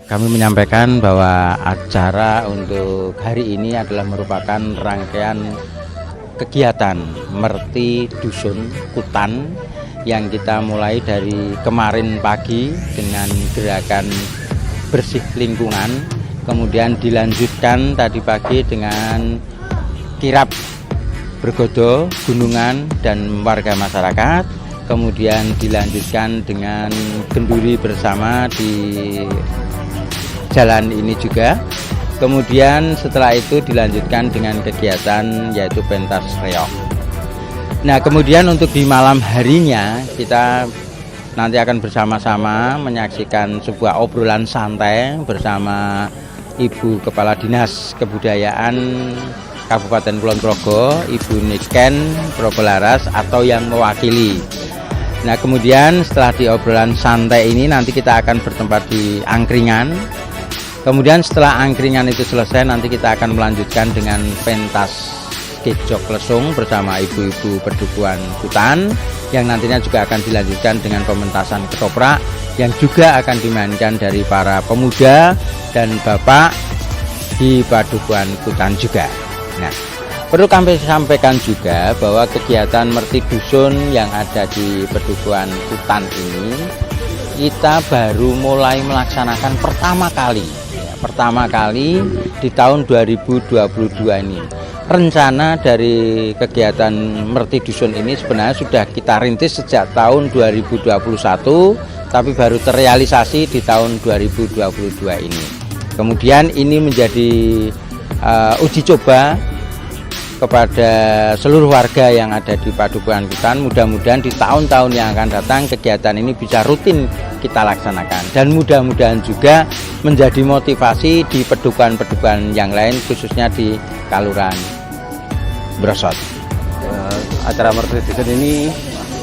Kami menyampaikan bahwa acara untuk hari ini adalah merupakan rangkaian kegiatan Merti Dusun Kutan yang kita mulai dari kemarin pagi dengan gerakan bersih lingkungan, kemudian dilanjutkan tadi pagi dengan kirap bergodo gunungan dan warga masyarakat, kemudian dilanjutkan dengan genduri bersama di jalan ini juga. Kemudian setelah itu dilanjutkan dengan kegiatan yaitu pentas reog. Nah, kemudian untuk di malam harinya kita nanti akan bersama-sama menyaksikan sebuah obrolan santai bersama Ibu Kepala Dinas Kebudayaan Kabupaten Kulon Progo, Ibu Niken Probelaras atau yang mewakili. Nah, kemudian setelah di obrolan santai ini nanti kita akan bertempat di angkringan. Kemudian setelah angkringan itu selesai, nanti kita akan melanjutkan dengan pentas kejok lesung bersama ibu-ibu perdukuhan Kutan, yang nantinya juga akan dilanjutkan dengan pementasan ketoprak yang juga akan dimainkan dari para pemuda dan bapak di Padukuhan Kutan juga. Nah, perlu kami sampaikan juga bahwa kegiatan Merti Dusun yang ada di Padukuhan Kutan ini kita baru mulai melaksanakan pertama kali di tahun 2022 ini. Rencana dari kegiatan Merti Dusun ini sebenarnya sudah kita rintis sejak tahun 2021, tapi baru terrealisasi di tahun 2022 ini. Kemudian ini menjadi uji coba kepada seluruh warga yang ada di Padukuhan Kutan. Mudah-mudahan di tahun-tahun yang akan datang kegiatan ini bisa rutin kita laksanakan, dan mudah-mudahan juga menjadi motivasi di pedukuhan-pedukuhan yang lain, khususnya di Kaluran Brosot. Acara Merti Dusun ini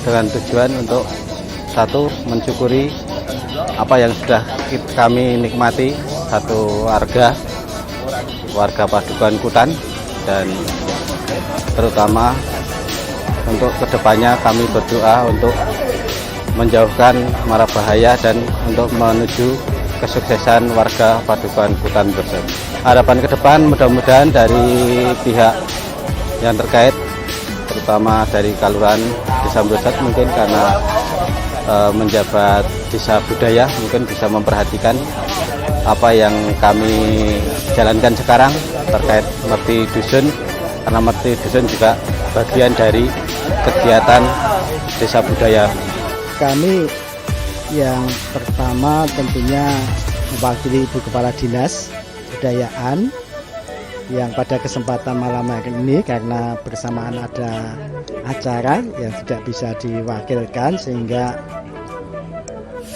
dengan tujuan untuk satu, mensyukuri apa yang sudah kami nikmati satu warga Padukuhan Kutan, dan terutama untuk kedepannya kami berdoa untuk menjauhkan mara bahaya dan untuk menuju kesuksesan warga Padukuhan Kutan Brosot. Harapan ke depan mudah-mudahan dari pihak yang terkait, terutama dari Kaluran Desa Brosot, mungkin karena menjabat desa budaya, mungkin bisa memperhatikan apa yang kami jalankan sekarang terkait Merti Dusun, karena Merti Dusun juga bagian dari kegiatan desa budaya. Kami yang pertama tentunya mewakili Ibu Kepala Dinas Kebudayaan yang pada kesempatan malam hari ini karena bersamaan ada acara yang tidak bisa diwakilkan, sehingga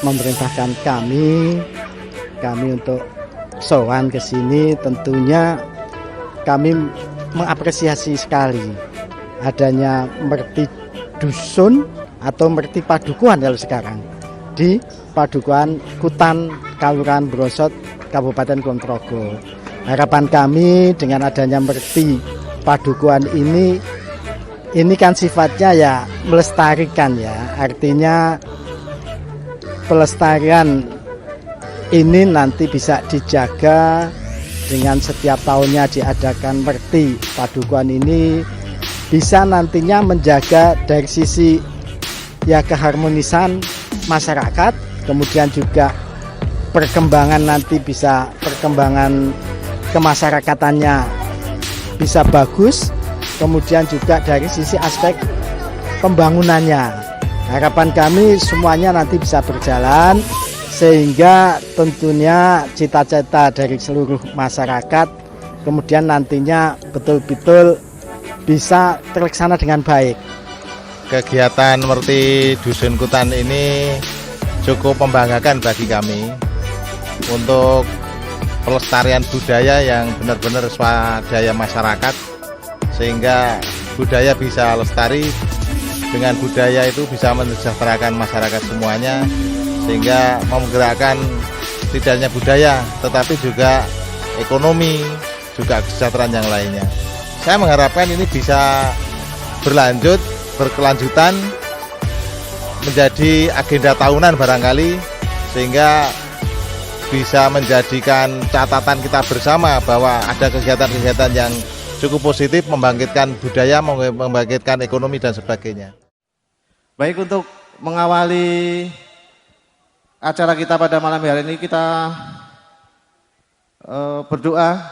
memerintahkan kami untuk sowan ke sini. Tentunya kami mengapresiasi sekali adanya Merti Dusun atau Merti Padukuhan kalau sekarang di Padukuhan Kutan Kaluran Brosot Kabupaten Kulon Progo. Harapan kami dengan adanya Merti Padukuhan ini kan sifatnya ya melestarikan, ya, artinya pelestarian ini nanti bisa dijaga dengan setiap tahunnya diadakan Merti Padukuhan ini, bisa nantinya menjaga dari sisi ya keharmonisan masyarakat, kemudian juga perkembangan nanti bisa perkembangan kemasyarakatannya bisa bagus, kemudian juga dari sisi aspek pembangunannya. Harapan kami semuanya nanti bisa berjalan, sehingga tentunya cita-cita dari seluruh masyarakat kemudian nantinya betul-betul bisa terlaksana dengan baik. Kegiatan Merti Dusun Kutan ini cukup membanggakan bagi kami untuk pelestarian budaya yang benar-benar swadaya masyarakat, sehingga budaya bisa lestari. Dengan budaya itu bisa mensejahterakan masyarakat semuanya, sehingga menggerakkan tidak hanya budaya tetapi juga ekonomi, juga kesejahteraan yang lainnya. Saya mengharapkan ini bisa berkelanjutan menjadi agenda tahunan barangkali, sehingga bisa menjadikan catatan kita bersama bahwa ada kegiatan-kegiatan yang cukup positif, membangkitkan budaya, membangkitkan ekonomi dan sebagainya. Baik, untuk mengawali acara kita pada malam hari ini kita berdoa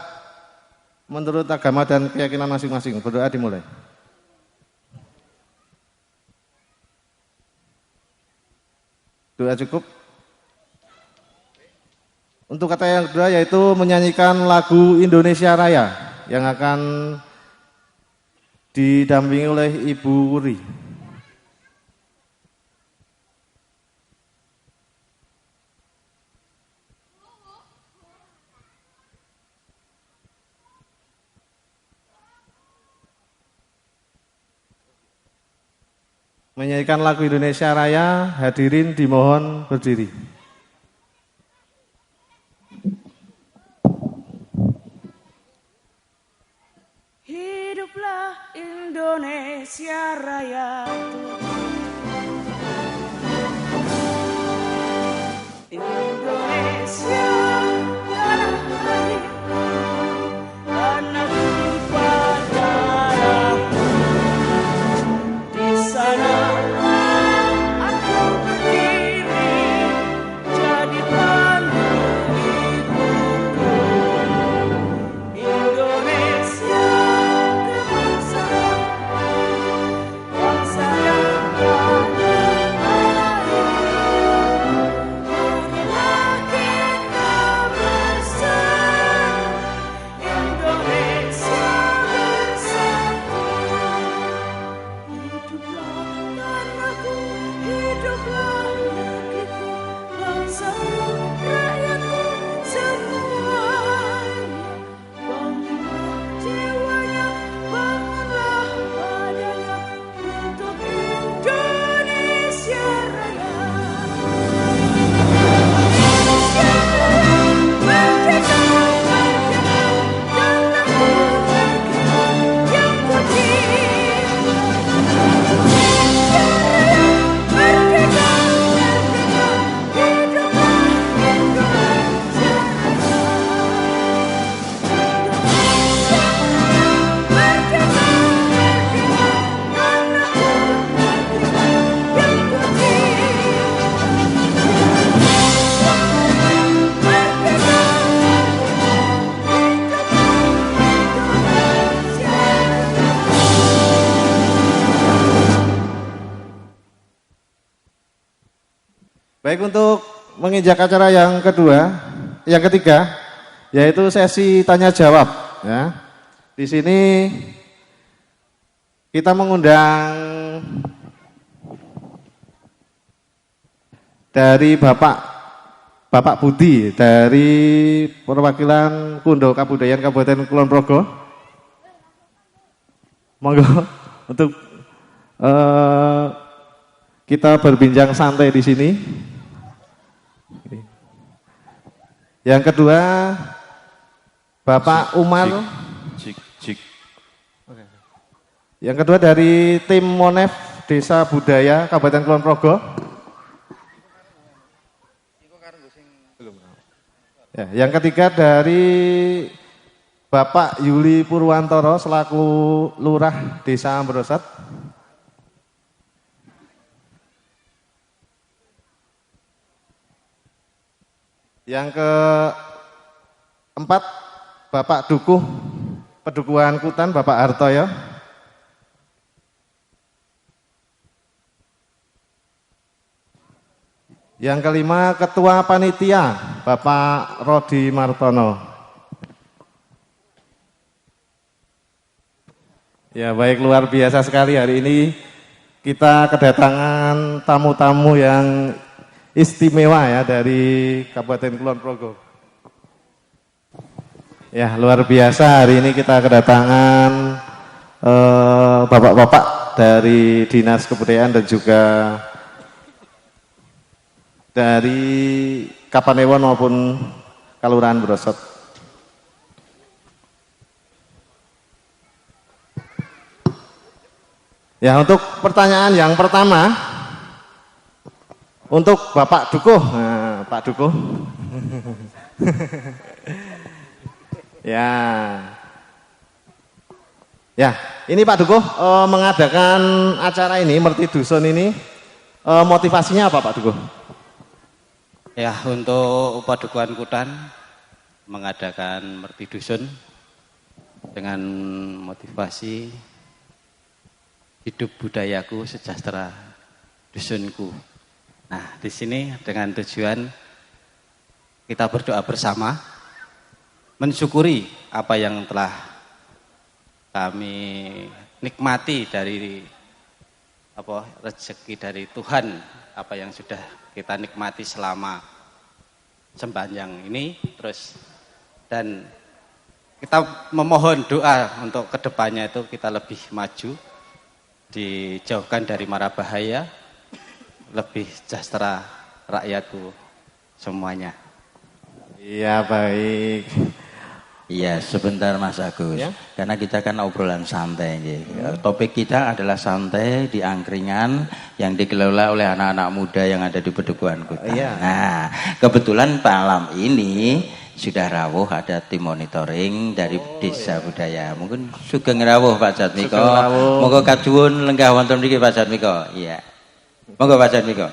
menurut agama dan keyakinan masing-masing. Berdoa dimulai. Doa cukup. Untuk kata yang kedua yaitu menyanyikan lagu Indonesia Raya yang akan didampingi oleh Ibu Wuri. Menyanyikan lagu Indonesia Raya, hadirin dimohon berdiri. Hiduplah Indonesia Raya. Indonesia tanah air, tanah tumpah darahku. Di sana aku berdiri, jadi pandu ibuku. Indonesia kebangsaan, bangsa yang tanah air. Marilah kita bersatu, Indonesia bersatu. Hiduplah tanahku, hiduplah negeriku, bangsaku, rakyatku semuanya. Bangunlah jiwanya, bangunlah badannya untuk Indonesia Raya. Indonesia Raya, merdeka, merdeka, tanahku negeriku yang ku cinta. Indonesia Raya, merdeka, merdeka, hiduplah Indonesia Raya. Indonesia Raya, merdeka, merdeka, tanahku negeriku yang ku Baik, untuk menginjak acara yang ketiga, yaitu sesi tanya jawab. Ya, di sini kita mengundang dari Bapak Budi dari perwakilan Kundo Kabudayaan Kabupaten Kulon Progo. Monggo untuk kita berbincang santai di sini. Yang kedua, Bapak Umar. Yang kedua dari tim Monef Desa Budaya Kabupaten Kulon Progo. Ya, yang ketiga dari Bapak Yuli Purwantoro selaku Lurah Desa Ambrosat. Yang keempat, Bapak Dukuh Pedukuhan Kutan, Bapak Hartoyo. Yang kelima, Ketua Panitia, Bapak Rodi Martono. Ya, baik, luar biasa sekali hari ini kita kedatangan tamu-tamu yang istimewa ya dari Kabupaten Kulon Progo. Ya, luar biasa hari ini kita kedatangan bapak-bapak dari Dinas Kebudayaan dan juga dari Kapanewon maupun Kelurahan Brosot. Ya, untuk pertanyaan yang pertama untuk Bapak Dukuh. Nah, Pak Dukuh. Ya. Ya, ini Pak Dukuh mengadakan acara ini, Merti Dusun ini, motivasinya apa Pak Dukuh? Ya, untuk Padukuhan Kutan mengadakan Merti Dusun dengan motivasi hidup budayaku sejahtera dusunku. Nah, di sini dengan tujuan kita berdoa bersama, mensyukuri apa yang telah kami nikmati dari rezeki dari Tuhan, apa yang sudah kita nikmati selama sembahyang ini, terus dan kita memohon doa untuk kedepannya itu kita lebih maju, dijauhkan dari mara bahaya, lebih sejahtera rakyatku semuanya. Iya, baik. Iya, sebentar Mas Agus. Ya. Karena kita kan obrolan santai. Topik kita adalah santai di angkringan yang dikelola oleh anak-anak muda yang ada di Padukuhan Kutan. Iya. Nah, kebetulan malam ini sudah rawuh ada tim monitoring dari Desa Budaya. Mungkin sugeng rawuh Pak Jatmiko. Sugeng rawuh. Monggo kajuwun lenggah wonten mriki Pak Jatmiko. Iya. Monggo Pak Jatmiko.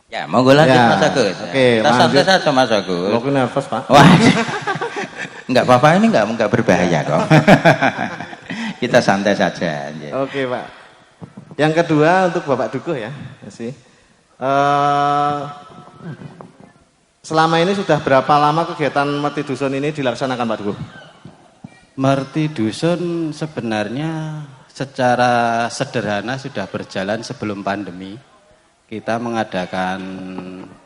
Ya, monggo lanjut Ya, Mas Agus. oke, Kita santai lanjut. saja Mas Agus. Aku nervous Pak. Wah, enggak apa-apa, ini enggak berbahaya kok. Kita santai saja. Oke Pak. Yang kedua untuk Bapak Dukuh ya. Sih. Selama ini sudah berapa lama kegiatan Merti Dusun ini dilaksanakan Pak Dukuh? Merti Dusun sebenarnya secara sederhana sudah berjalan sebelum pandemi. Kita mengadakan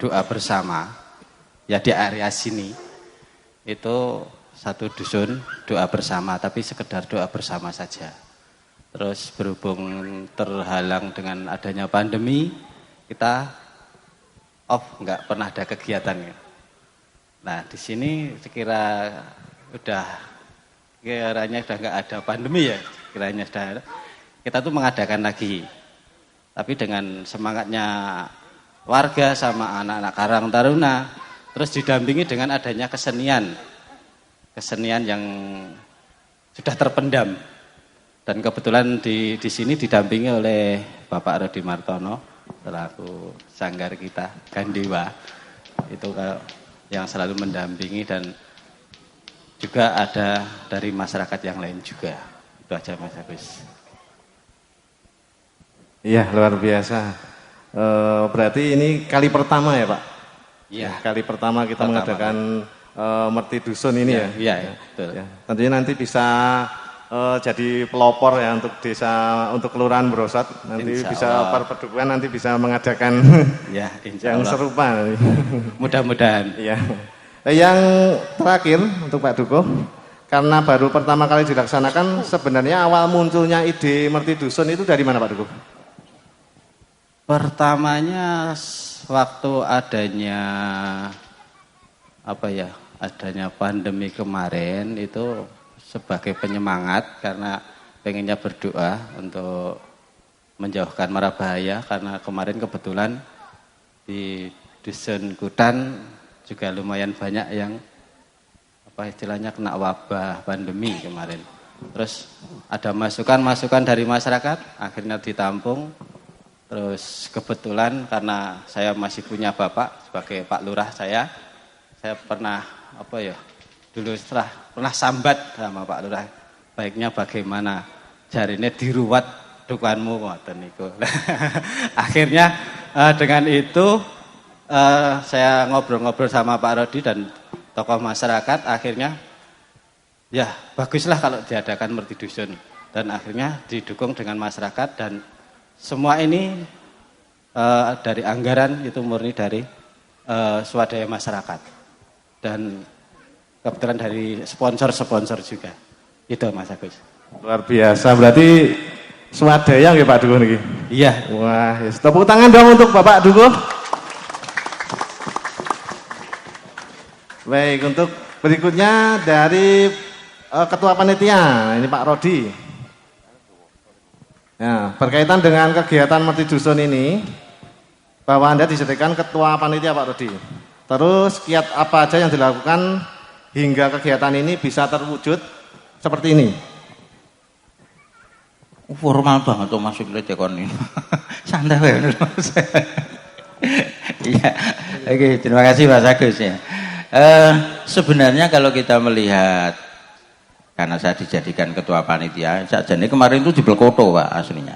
doa bersama ya di area sini. Itu satu dusun doa bersama, tapi sekedar doa bersama saja. Terus berhubung terhalang dengan adanya pandemi, kita off, nggak pernah ada kegiatannya. Nah, di sini kiranya sudah nggak ada pandemi ya, kiranya sudah kita tuh mengadakan lagi. Tapi dengan semangatnya warga sama anak-anak Karang Taruna, terus didampingi dengan adanya kesenian yang sudah terpendam. Dan kebetulan di sini didampingi oleh Bapak Rodi Martono selaku sanggar kita Gandewa, itu yang selalu mendampingi, dan juga ada dari masyarakat yang lain juga. Itu aja Mas Agus. Iya, luar biasa. Berarti ini kali pertama ya Pak? Iya. Kali pertama kita mengadakan Merti Dusun ini ya? Iya, betul. Ya. Tentunya nanti bisa jadi pelopor ya untuk desa, untuk Kelurahan Brosot. Nanti Insya bisa Allah. Perpadukuhan nanti bisa mengadakan Ya, insya yang Allah. serupa. Mudah-mudahan. Iya. Yang terakhir untuk Pak Dukuh, karena baru pertama kali dilaksanakan, sebenarnya awal munculnya ide Merti Dusun itu dari mana Pak Dukuh? Pertamanya waktu adanya pandemi kemarin itu sebagai penyemangat, karena pengennya berdoa untuk menjauhkan mara bahaya, karena kemarin kebetulan di Dusun Kutan juga lumayan banyak yang kena wabah pandemi kemarin. Terus ada masukan dari masyarakat, akhirnya ditampung. Terus kebetulan karena saya masih punya bapak sebagai Pak Lurah, saya pernah pernah sambat sama Pak Lurah, baiknya bagaimana jarine diruwat dukanmu ngoten niku. Akhirnya dengan itu saya ngobrol-ngobrol sama Pak Rodi dan tokoh masyarakat, akhirnya ya baguslah kalau diadakan Merti Dusun, dan akhirnya didukung dengan masyarakat, dan semua ini dari anggaran itu murni dari swadaya masyarakat, dan kebetulan dari sponsor juga. Itu Mas Agus. Luar biasa, berarti swadaya nggih Pak Dukuh niki? Iya. Wah, yes. Tepuk tangan dong untuk Bapak Dukuh. Baik, untuk Berikutnya dari Ketua Panitia, ini Pak Rodi. Ya, berkaitan dengan kegiatan Merti Dusun ini, bahwa Anda disediakan Ketua Panitia Pak Rodi. Terus kiat apa aja yang dilakukan hingga kegiatan ini bisa terwujud seperti ini? Formal banget tuh masuk ke tekon ini. Santai wae. Iya. Oke, terima kasih Mas Agus ya. Sebenarnya kalau kita melihat, karena saya dijadikan ketua panitia, sajane kemarin itu di Belkoto Pak aslinya.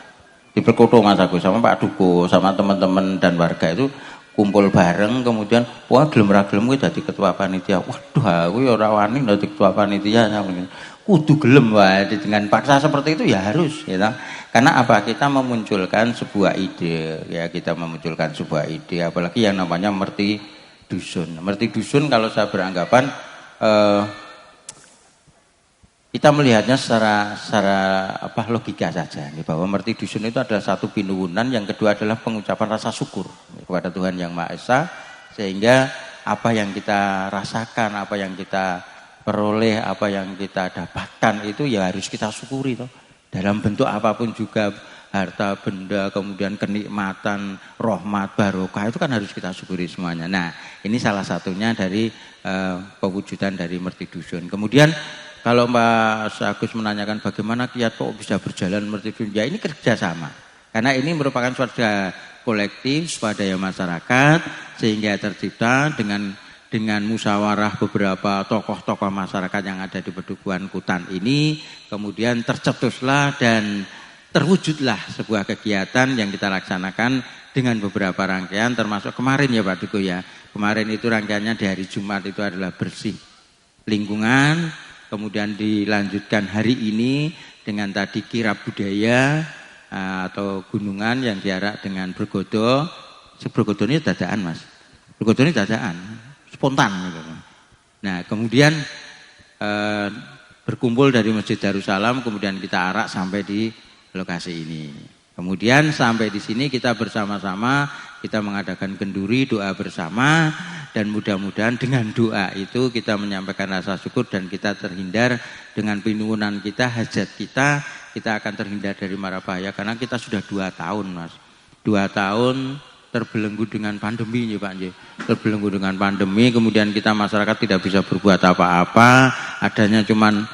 Di Belkoto Mas Agus sama Pak Duko sama teman-teman dan warga itu kumpul bareng, kemudian wah gelem ra gelem kuwi dadi ketua panitia. Waduh aku ya ora wani dadi ketua panitia. Kudu gelem wae dengan paksa seperti itu ya harus ya. Karena apa? Kita memunculkan sebuah ide ya, kita memunculkan sebuah ide apalagi yang namanya Merti Dusun. Merti Dusun kalau saya beranggapan kita melihatnya secara logika saja bahwa Merti Dusun itu adalah satu pinuwunan, yang kedua adalah pengucapan rasa syukur kepada Tuhan Yang Maha Esa, sehingga apa yang kita rasakan, apa yang kita peroleh, apa yang kita dapatkan itu ya harus kita syukuri toh. Dalam bentuk apapun juga, harta benda, kemudian kenikmatan, rahmat, barokah itu kan harus kita syukuri semuanya. Nah, ini salah satunya dari pewujudan dari Merti Dusun. Kemudian kalau Mas Agus menanyakan bagaimana kiat kok bisa berjalan Merti Dusun, ya ini kerjasama. Karena ini merupakan suatu kolektif, swadaya masyarakat, sehingga tercipta dengan musyawarah beberapa tokoh-tokoh masyarakat yang ada di Pedukuhan Kutan ini, kemudian tercetuslah dan terwujudlah sebuah kegiatan yang kita laksanakan dengan beberapa rangkaian, termasuk kemarin ya Pak Duko ya. Kemarin itu rangkaiannya di hari Jumat itu adalah bersih lingkungan, kemudian dilanjutkan hari ini dengan tadi kirab budaya atau gunungan yang diarak dengan bergodo. Bergodo ini dadaan Mas, bergodo ini dadaan, spontan gitu. Nah kemudian berkumpul dari Masjid Darussalam, kemudian kita arak sampai di lokasi ini. Kemudian sampai di sini kita bersama-sama, kita mengadakan kenduri, doa bersama, dan mudah-mudahan dengan doa itu kita menyampaikan rasa syukur dan kita terhindar dengan pinuwunan kita, hajat kita akan terhindar dari mara bahaya, karena kita sudah 2 tahun Mas. 2 tahun terbelenggu dengan pandemi ya Pak Nji. Terbelenggu dengan pandemi, kemudian kita masyarakat tidak bisa berbuat apa-apa, adanya cuman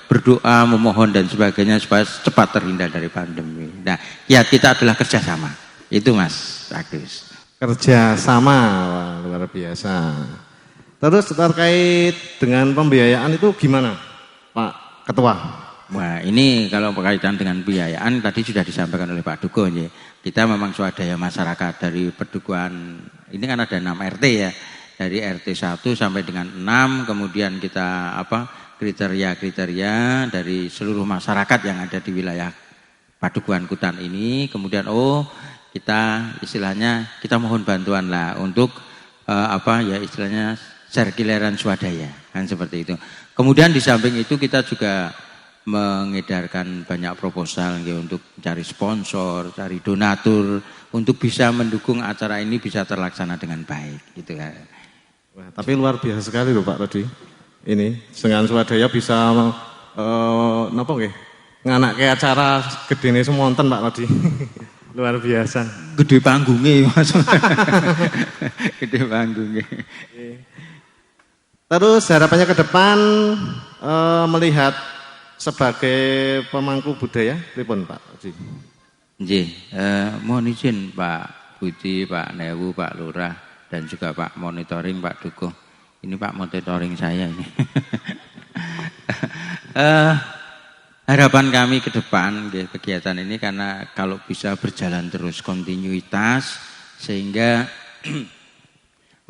berdoa, memohon dan sebagainya supaya cepat terhindar dari pandemi. Nah, ya kita adalah kerjasama. Itu Mas Agus. Kerjasama, wah, luar biasa. Terus terkait dengan pembiayaan itu gimana Pak Ketua? Wah, ini kalau berkaitan dengan pembiayaan tadi sudah disampaikan oleh Pak Duko ya. Kita memang swadaya masyarakat dari Pedukuhan, ini kan ada 6 RT ya. Dari RT 1 sampai dengan 6, kemudian kita kriteria-kriteria dari seluruh masyarakat yang ada di wilayah Padukuhan Kutan ini. Kemudian kita istilahnya kita mohon bantuan lah untuk istilahnya sirkuleran swadaya kan seperti itu. Kemudian di samping itu kita juga mengedarkan banyak proposal ya, untuk cari sponsor, cari donatur untuk bisa mendukung acara ini bisa terlaksana dengan baik gitu kan. Wah, tapi luar biasa sekali loh Pak Rodi. Ini dengan swadaya bisa nganake acara gedene semonten Pak Rodi. Luar biasa. Gede panggungnya Mas. Gede panggungnya. Terus harapannya ke depan melihat sebagai pemangku budaya, pripun Pak Rodi? Nggih, mohon izin Pak Budi, Pak Newu, Pak Lurah dan juga Pak Monitoring, Pak Dukuh. Ini Pak monitoring saya ini. Harapan kami ke depan kegiatan ini, karena kalau bisa berjalan terus kontinuitas sehingga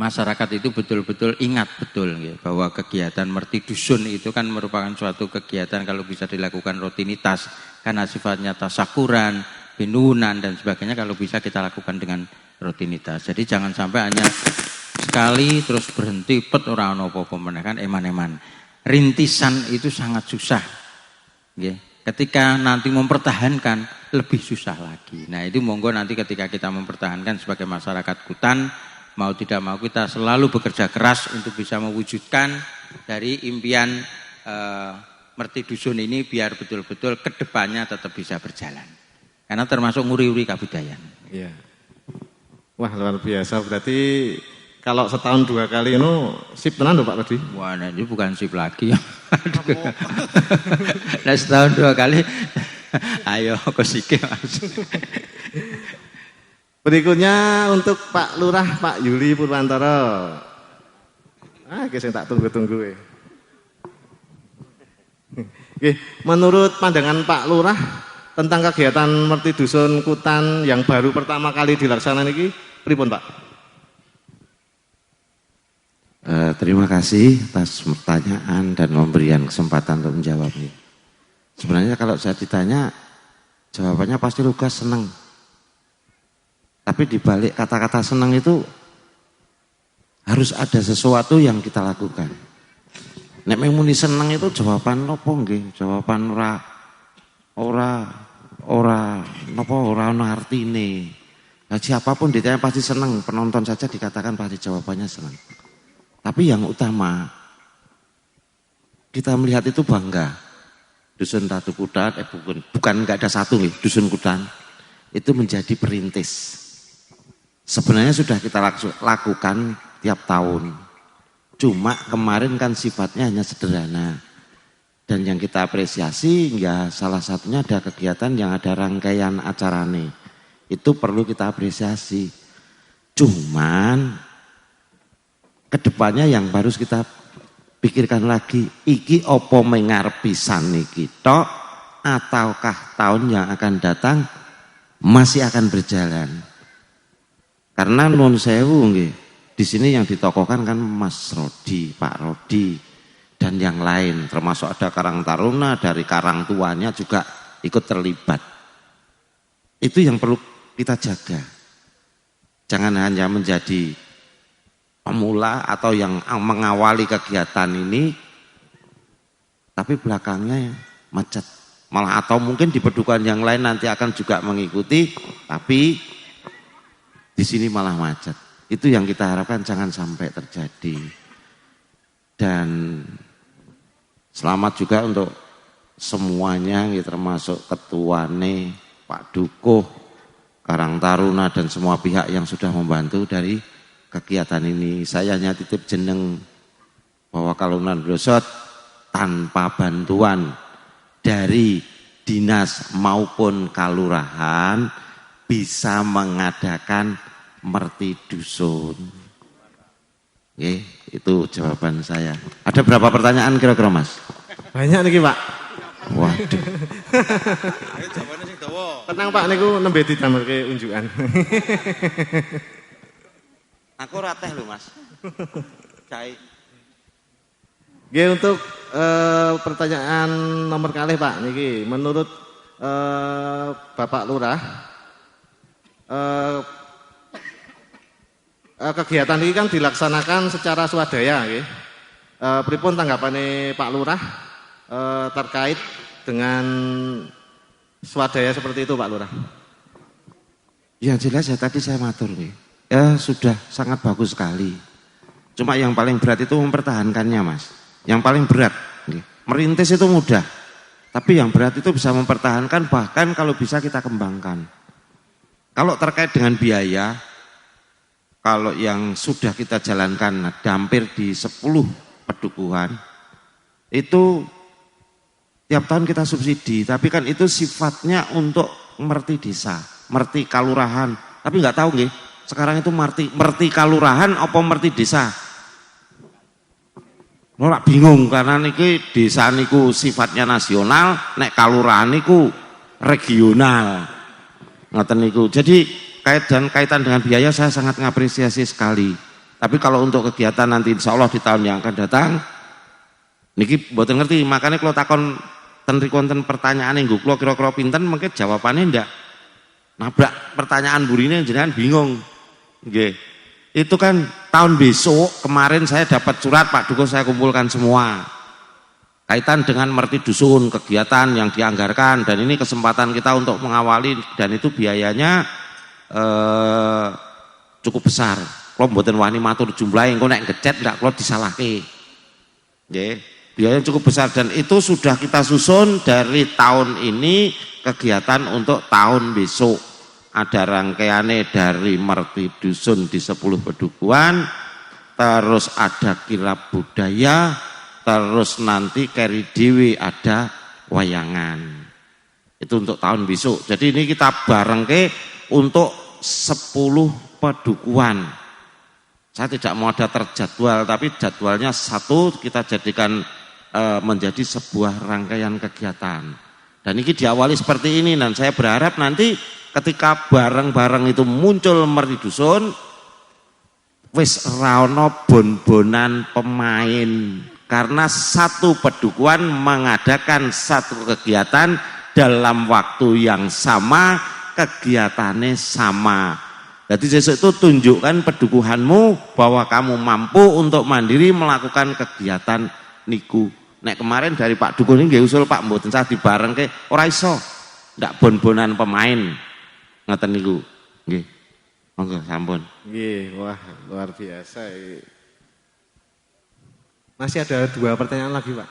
masyarakat itu betul-betul ingat betul bahwa kegiatan Merti Dusun itu kan merupakan suatu kegiatan kalau bisa dilakukan rutinitas, karena sifatnya tasakuran, pinuwunan dan sebagainya, kalau bisa kita lakukan dengan rutinitas. Jadi jangan sampai hanya sekali terus berhenti pet ora ono apa-apa meneh kan eman-eman. Rintisan itu sangat susah. Ketika nanti mempertahankan lebih susah lagi. Nah, itu monggo nanti ketika kita mempertahankan sebagai masyarakat Kutan, mau tidak mau kita selalu bekerja keras untuk bisa mewujudkan dari impian Merti Dusun ini biar betul-betul kedepannya tetap bisa berjalan. Karena termasuk nguri-uri kabudayaan. Iya. Wah, luar biasa. Berarti kalau setahun 2 kali itu sip tenan lho Pak Rodi. Wah, nah ini bukan sip lagi. Nah, setahun 2 kali. Ayo kesike Mas. Berikutnya untuk Pak Lurah Pak Yuli Purwantoro. Sing tak tunggu-tunggu. Menurut pandangan Pak Lurah tentang kegiatan Merti Dusun Kutan yang baru pertama kali dilaksanakan ini, pripun Pak? Terima kasih atas pertanyaan dan memberikan kesempatan untuk menjawabnya. Sebenarnya kalau saya ditanya, jawabannya pasti lugas senang. Tapi di balik kata-kata senang itu harus ada sesuatu yang kita lakukan. Nek muni seneng itu jawaban apa nggih? Jawaban ora ono artine. Nah, siapapun ditanya pasti seneng, penonton saja dikatakan pasti jawabannya senang. Tapi yang utama kita melihat itu bangga. Dusun Tatu Kutan, bukan enggak ada satu nih, Dusun Kutan itu menjadi perintis. Sebenarnya sudah kita lakukan tiap tahun. Cuma kemarin kan sifatnya hanya sederhana. Dan yang kita apresiasi ya salah satunya ada kegiatan yang ada rangkaian acarane. Itu perlu kita apresiasi. Cuman kedepannya yang harus kita pikirkan lagi, iki opo mengarpi saniki tok ataukah tahun yang akan datang masih akan berjalan. Karena nun sewu nggih, di sini yang ditokohkan kan Mas Rodi, Pak Rodi dan yang lain, termasuk ada Karang Taruna dari Karang Tuanya juga ikut terlibat. Itu yang perlu kita jaga. Jangan hanya menjadi pemula atau yang mengawali kegiatan ini, tapi belakangnya macet. Malah atau mungkin di pedukuhan yang lain nanti akan juga mengikuti, tapi di sini malah macet. Itu yang kita harapkan jangan sampai terjadi. Dan selamat juga untuk semuanya, termasuk ketuane, Pak Dukuh, Karang Taruna dan semua pihak yang sudah membantu dari kegiatan ini. Saya hanya titip jeneng bahwa Kalunan Blosot tanpa bantuan dari dinas maupun kalurahan bisa mengadakan Merti Dusun. Oke, itu jawaban saya. Ada berapa pertanyaan kira-kira Mas? Banyak nih Pak. Waduh. Tenang Pak, niku nembe didamelke unjukan. Aku rateh lho Mas. Cai. Nggih, untuk pertanyaan nomor kalih Pak niki, menurut Bapak Lurah, kegiatan ini kan dilaksanakan secara swadaya nggih. Pripun tanggapane Pak Lurah terkait dengan swadaya seperti itu Pak Lurah? Yang jelas ya tadi saya matur nih. Ya sudah sangat bagus sekali. Cuma yang paling berat itu mempertahankannya Mas. Yang paling berat. Merintis itu mudah. Tapi yang berat itu bisa mempertahankan, bahkan kalau bisa kita kembangkan. Kalau terkait dengan biaya, kalau yang sudah kita jalankan hampir di 10 pedukuhan, itu tiap tahun kita subsidi. Tapi kan itu sifatnya untuk merti desa, merti kalurahan. Tapi nggak tahu nggih, sekarang itu merti kalurahan apa merti desa? Nolak bingung karena niki desa niku sifatnya nasional, nek kalurahan niku regional. Ngoten niku. Jadi kaitan dengan biaya saya sangat mengapresiasi sekali. Tapi kalau untuk kegiatan nanti insya Allah di tahun yang akan datang, niki mboten ngerti. Makanya kalau takon ten konten pertanyaan yang kula kira-kira pinten, mungkin jawabannya ndak. Nabrak pertanyaan burine jenengan bingung. Nggih. Itu kan tahun besok, kemarin saya dapat surat Pak Dukuh, saya kumpulkan semua. Kaitan dengan Merti Dusun, kegiatan yang dianggarkan, dan ini kesempatan kita untuk mengawali, dan itu biayanya cukup besar. Kalau mboten wani matur jumlah engko nek ngecet ndak kalau disalahke. Nggih, biayanya cukup besar dan itu sudah kita susun dari tahun ini kegiatan untuk tahun besok. Ada rangkaiannya dari Merti Dusun di 10 Pedukuhan, terus ada kirab budaya, terus nanti Keri Dewi ada wayangan. Itu untuk tahun besok. Jadi ini kita barengke untuk 10 pedukuhan. Saya tidak mau ada terjadwal, tapi jadwalnya satu kita jadikan menjadi sebuah rangkaian kegiatan. Dan ini diawali seperti ini, dan saya berharap nanti ketika bareng-bareng itu muncul Merti Dusun, wis raono bon-bonan pemain. Karena satu pedukuhan mengadakan satu kegiatan dalam waktu yang sama, kegiatannya sama. Jadi besok itu tunjukkan pedukuhanmu bahwa kamu mampu untuk mandiri melakukan kegiatan niku. Nek kemarin dari Pak Dukun ini nggih usul Pak mboten sah dibarengke ora iso. Ndak bon-bonan pemain. Ngoten niku. Nggih. Monggo sampun. Nggih, wah luar biasa. Masih ada 2 pertanyaan lagi, Pak.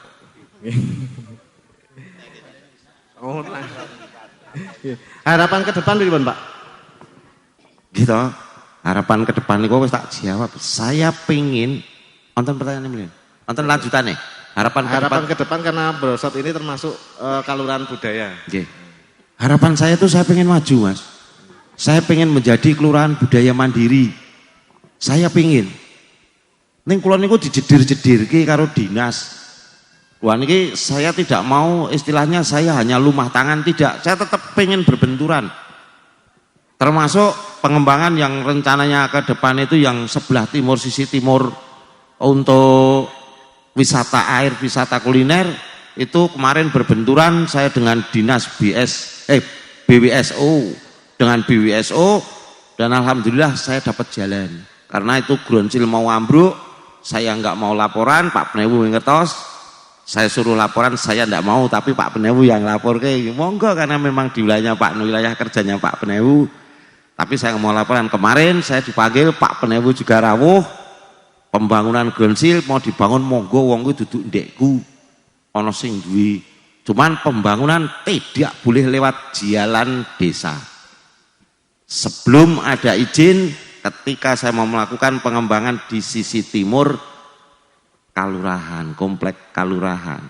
Oh, nah. Harapan ke depan pripun, Pak? Gitu. Harapan ke depan niku wis tak jawab. Saya pengin wonten pertanyaan ini. Wonten lanjutane. Harapan ke depan karena Brosot ini termasuk kaluran budaya. Nggih. Harapan saya tuh saya pengen maju, Mas. Saya pengen menjadi kelurahan budaya mandiri. Saya pengen. Ning kula niku dijedir-jedirke karo dinas. Wah niki saya tidak mau istilahnya saya hanya lumah tangan, tidak. Saya tetap pengen berbenturan. Termasuk pengembangan yang rencananya ke depan itu yang sebelah timur, sisi timur untuk wisata air, wisata kuliner itu kemarin berbenturan saya dengan dinas BWSO dengan BWSO dan alhamdulillah saya dapat jalan. Karena itu Groncil mau ambruk, saya nggak mau laporan, Pak Penewu ngertos, saya suruh laporan, saya nggak mau, tapi Pak Penewu yang lapor ke, monggo karena memang di wilayahnya Pak, wilayah kerjanya Pak Penewu. Tapi saya nggak mau laporan. Kemarin saya dipanggil, Pak Penewu juga rawuh, pembangunan Groncil mau dibangun, monggo wong kuwi duduk ndekku, ana sing duwe. Cuman pembangunan tidak boleh lewat jalan desa. Sebelum ada izin, ketika saya mau melakukan pengembangan di sisi timur kalurahan, komplek kalurahan.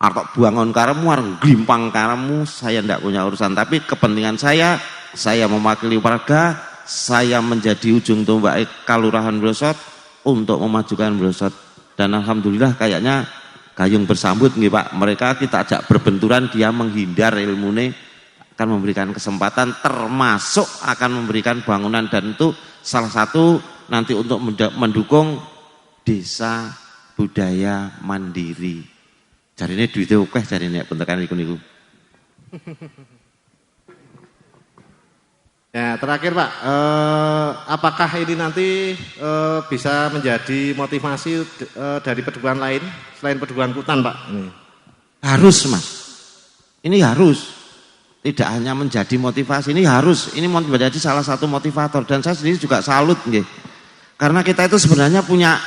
Arep buangon karemu, arep glimpang karemu, saya tidak punya urusan. Tapi kepentingan saya mewakili warga, saya menjadi ujung tombak kalurahan Brosot untuk memajukan Brosot. Dan alhamdulillah kayaknya gayung bersambut nggih Pak. Mereka kita ajak berbenturan, dia menghindar ilmune, akan memberikan kesempatan, termasuk akan memberikan bangunan, dan itu salah satu nanti untuk mendukung desa budaya mandiri. Jarine duitnya akeh, jarine bentekan niku. Ya terakhir Pak, apakah ini nanti bisa menjadi motivasi dari pedukuhan lain selain pedukuhan Kutan Pak? Harus Mas, ini harus. Tidak hanya menjadi motivasi, ini harus, ini menjadi salah satu motivator. Dan saya sendiri juga salut nggih. Karena kita itu sebenarnya punya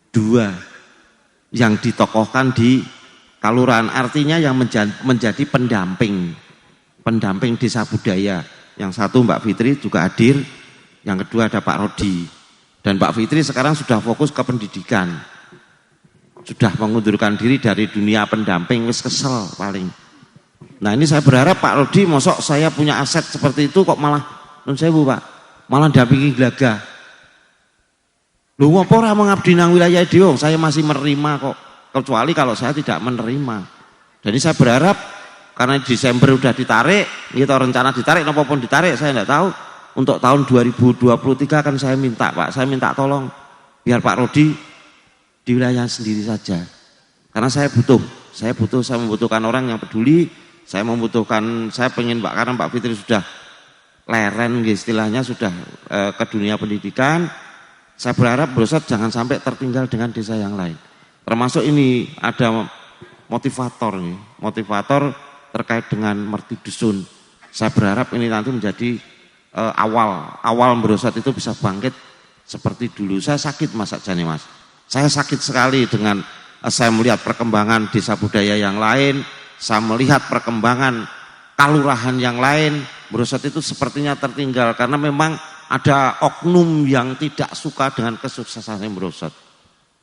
2 yang ditokohkan di kalurahan, artinya yang menjadi pendamping desa budaya. Yang satu Mbak Fitri juga hadir, yang kedua ada Pak Rodi. Dan Mbak Fitri sekarang sudah fokus ke pendidikan. Sudah mengundurkan diri dari dunia pendamping, wis kesel paling. Nah ini saya berharap Pak Rodi, mosok saya punya aset seperti itu kok malah nun sewu Pak, malah dampingi Glaga. Lho apa ora mengabdi nang wilayah dhewe, saya masih menerima kok, kecuali kalau saya tidak menerima. Jadi saya berharap karena Desember udah ditarik, kita rencana ditarik, apapun ditarik saya tidak tahu. Untuk tahun 2023 kan saya minta Pak, saya minta tolong biar Pak Rodi di wilayah sendiri saja. Karena saya membutuhkan orang yang peduli. Saya membutuhkan, saya pengen Pak, karena Pak Fitri sudah leren istilahnya, sudah ke dunia pendidikan. Saya berharap Brosot jangan sampai tertinggal dengan desa yang lain. Termasuk ini ada motivator terkait dengan Merti Dusun. Saya berharap ini nanti menjadi awal Brosot itu bisa bangkit seperti dulu. Saya sakit Mas Ajane Mas. Saya sakit sekali dengan saya melihat perkembangan desa budaya yang lain, saya melihat perkembangan kalurahan yang lain. Brosot itu sepertinya tertinggal karena memang ada oknum yang tidak suka dengan kesuksesan Brosot.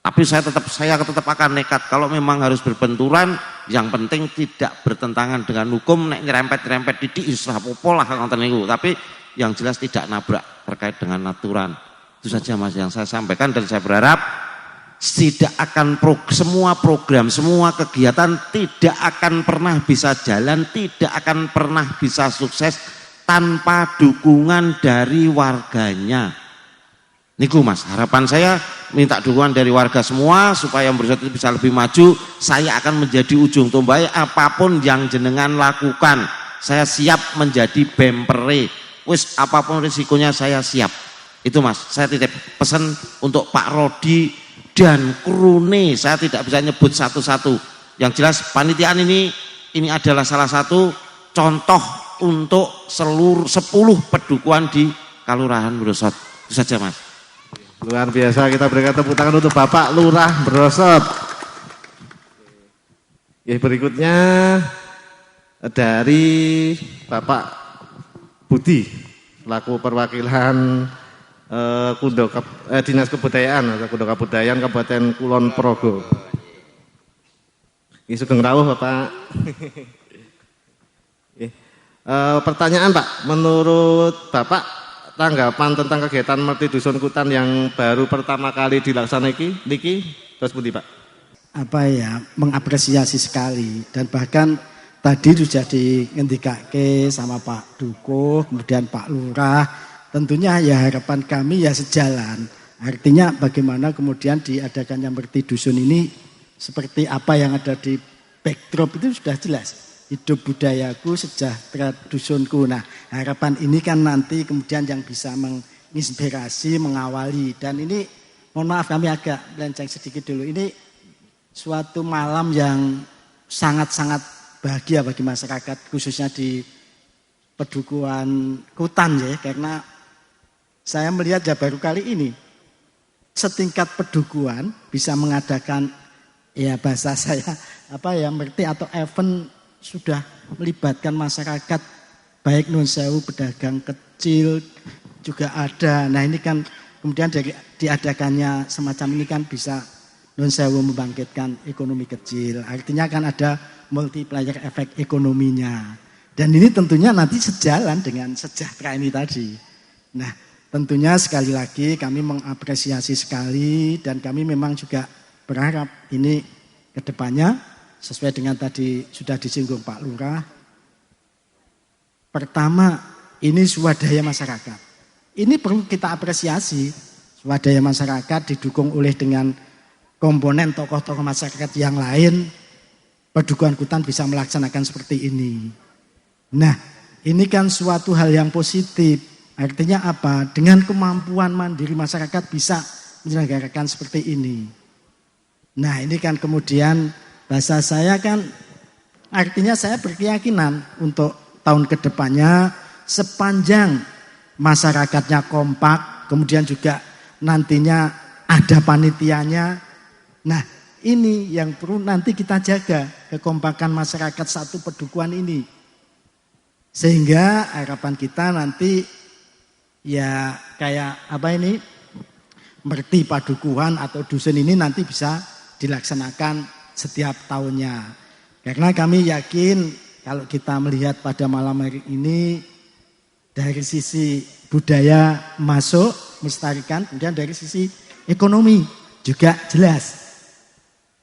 Tapi saya tetap akan nekat kalau memang harus berbenturan, yang penting tidak bertentangan dengan hukum, nek nyerempet-nyerempet didik islah popo lah ngoten niku. Tapi yang jelas tidak nabrak terkait dengan aturan. Itu saja Mas yang saya sampaikan, dan saya berharap tidak akan semua program, semua kegiatan tidak akan pernah bisa jalan, tidak akan pernah bisa sukses tanpa dukungan dari warganya. Niku Mas, harapan saya minta dukungan dari warga semua supaya Brosot itu bisa lebih maju. Saya akan menjadi ujung tombak, apapun yang jenengan lakukan, saya siap menjadi bempere. Wis apapun risikonya saya siap. Itu Mas, saya titip pesan untuk Pak Rodi dan krune. Saya tidak bisa nyebut satu-satu. Yang jelas panitiaan ini adalah salah satu contoh untuk seluruh 10 pedukuhan di Kalurahan Brosot. Itu saja Mas. Luar biasa, kita berikan tepuk tangan untuk Bapak Lurah Brosot. Berikutnya dari Bapak Budi, selaku perwakilan Dinas Kebudayaan atau Kundo Kabudayaan Kabupaten Kulon Progo. Ini sugeng rawuh Bapak. Pertanyaan Pak, menurut Bapak tanggapan tentang kegiatan Merti Dusun Kutan yang baru pertama kali dilaksanakan niki terus pundi Pak? Mengapresiasi sekali, dan bahkan tadi sudah dingendikake sama Pak Dukuh, kemudian Pak Lurah. Tentunya ya harapan kami ya sejalan. Artinya bagaimana kemudian diadakannya Merti Dusun ini seperti apa yang ada di backdrop itu sudah jelas. Hidup budayaku, sejahtera dusunku. Nah, harapan ini kan nanti kemudian yang bisa menginspirasi, mengawali. Dan ini, mohon maaf kami agak melenceng sedikit dulu. Ini suatu malam yang sangat-sangat bahagia bagi masyarakat, khususnya di Pedukuhan Kutan ya. Karena saya melihat ya baru kali ini, setingkat pedukuhan bisa mengadakan, ya bahasa saya, Merti atau event sudah melibatkan masyarakat, baik nun sewu, pedagang kecil juga ada. Nah ini kan kemudian dari diadakannya semacam ini kan bisa nun sewu membangkitkan ekonomi kecil. Artinya kan ada multiplier efek ekonominya. Dan ini tentunya nanti sejalan dengan sejahtera ini tadi. Nah tentunya sekali lagi kami mengapresiasi sekali, dan kami memang juga berharap ini ke depannya sesuai dengan tadi sudah disinggung Pak Lurah. Pertama, ini swadaya masyarakat. Ini perlu kita apresiasi. Swadaya masyarakat didukung oleh dengan komponen tokoh-tokoh masyarakat yang lain. Pedukuhan Kutan bisa melaksanakan seperti ini. Nah, ini kan suatu hal yang positif. Artinya apa? Dengan kemampuan mandiri masyarakat bisa menyelenggarakan seperti ini. Nah, ini kan kemudian bahasa saya kan artinya saya berkeyakinan untuk tahun kedepannya sepanjang masyarakatnya kompak, kemudian juga nantinya ada panitianya. Nah ini yang perlu nanti kita jaga, kekompakan masyarakat satu pedukuhan ini. Sehingga harapan kita nanti ya kayak Merti Padukuhan atau dusun ini nanti bisa dilaksanakan setiap tahunnya. Karena kami yakin kalau kita melihat pada malam hari ini dari sisi budaya masuk, melestarikan, kemudian dari sisi ekonomi juga jelas.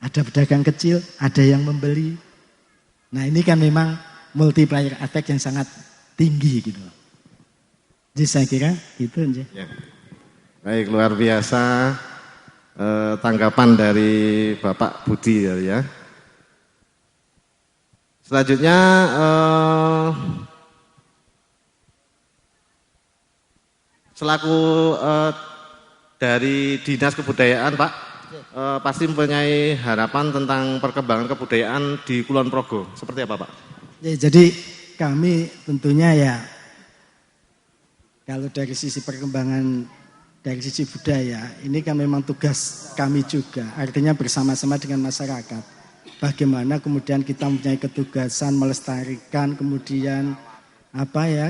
Ada pedagang kecil, ada yang membeli. Nah ini kan memang multiplier effect yang sangat tinggi gitu. Jadi saya kira itu aja. Ya. Baik, luar biasa. Tanggapan dari Bapak Budi ya. Selanjutnya selaku dari Dinas Kebudayaan Pak, pasti mempunyai harapan tentang perkembangan kebudayaan di Kulon Progo. Seperti apa Pak? Ya, jadi kami tentunya ya kalau dari sisi perkembangan dari sisi budaya, ini kan memang tugas kami juga, artinya bersama-sama dengan masyarakat. Bagaimana kemudian kita mempunyai ketugasan melestarikan, kemudian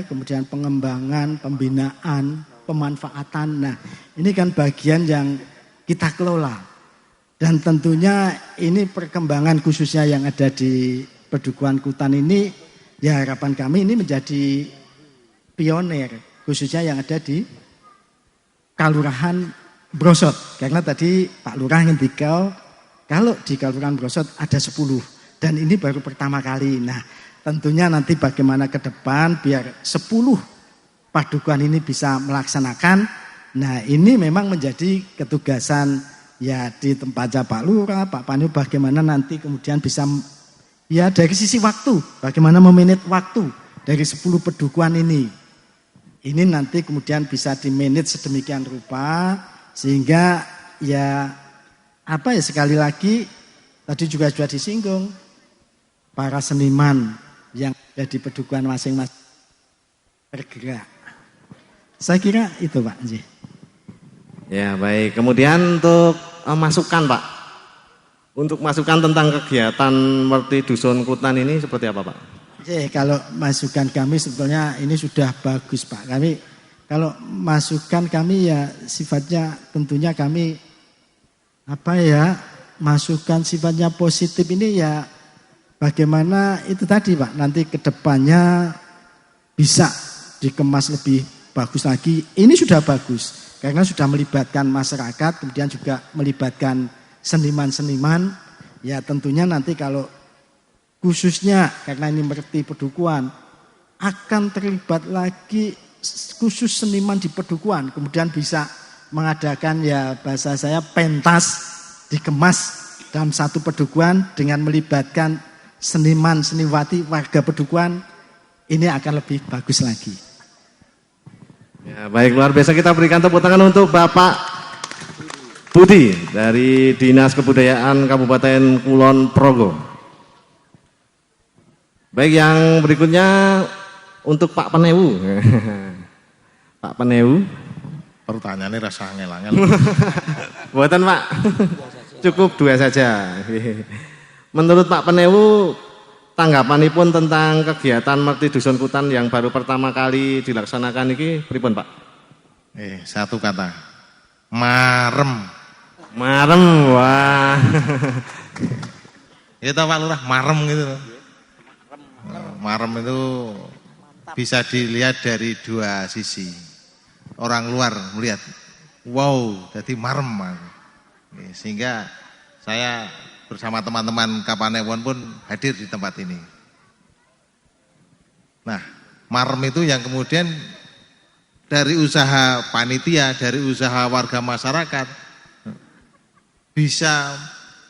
kemudian pengembangan, pembinaan, pemanfaatan. Nah, ini kan bagian yang kita kelola. Dan tentunya ini perkembangan khususnya yang ada di Pedukuhan Kutan ini, ya harapan kami ini menjadi pionir, khususnya yang ada di Kalurahan Brosot. Karena tadi Pak Lurah ngendika kalau di Kalurahan Brosot ada 10 dan ini baru pertama kali. Nah, tentunya nanti bagaimana ke depan biar 10 padukuhan ini bisa melaksanakan. Nah, ini memang menjadi ketugasan ya di tempatnya Pak Lurah, Pak Panyu, bagaimana nanti kemudian bisa ya dari sisi waktu, bagaimana memanage waktu dari 10 pedukuhan ini. Ini nanti kemudian bisa di-manage sedemikian rupa sehingga ya sekali lagi tadi juga sudah disinggung para seniman yang ada di pedukuhan masing-masing bergerak. Saya kira itu Pak. Ya baik, kemudian untuk masukan Pak, untuk masukan tentang kegiatan Merti Dusun Kutan ini seperti apa Pak? Kalau masukan kami sebetulnya ini sudah bagus Pak. Kalau masukan kami ya sifatnya tentunya kami masukan sifatnya positif ini ya bagaimana itu tadi Pak, nanti kedepannya bisa dikemas lebih bagus lagi. Ini sudah bagus karena sudah melibatkan masyarakat, kemudian juga melibatkan seniman-seniman. Ya tentunya nanti kalau khususnya karena ini Merti Pedukuhan akan terlibat lagi khusus seniman di Pedukuhan, kemudian bisa mengadakan ya bahasa saya pentas dikemas dalam satu pedukuhan dengan melibatkan seniman seniwati warga Pedukuhan, ini akan lebih bagus lagi. Ya, baik, luar biasa, kita berikan tepuk tangan untuk Bapak Budi dari Dinas Kebudayaan Kabupaten Kulon Progo. Baik, yang berikutnya untuk Pak Penewu. Pak Penewu. Pertanyaannya rasa angel-angel. Buatan Pak, cukup 2 saja. Menurut Pak Penewu, tanggapanipun tentang kegiatan Merti Dusun Kutan yang baru pertama kali dilaksanakan ini, pripun Pak? Satu kata, marem. Marem, wah. Itu Pak Lurah, marem gitu. Marem itu bisa dilihat dari 2 sisi. Orang luar melihat, wow, jadi marem. Sehingga saya bersama teman-teman Kapanewon pun hadir di tempat ini. Nah, marem itu yang kemudian dari usaha panitia, dari usaha warga masyarakat bisa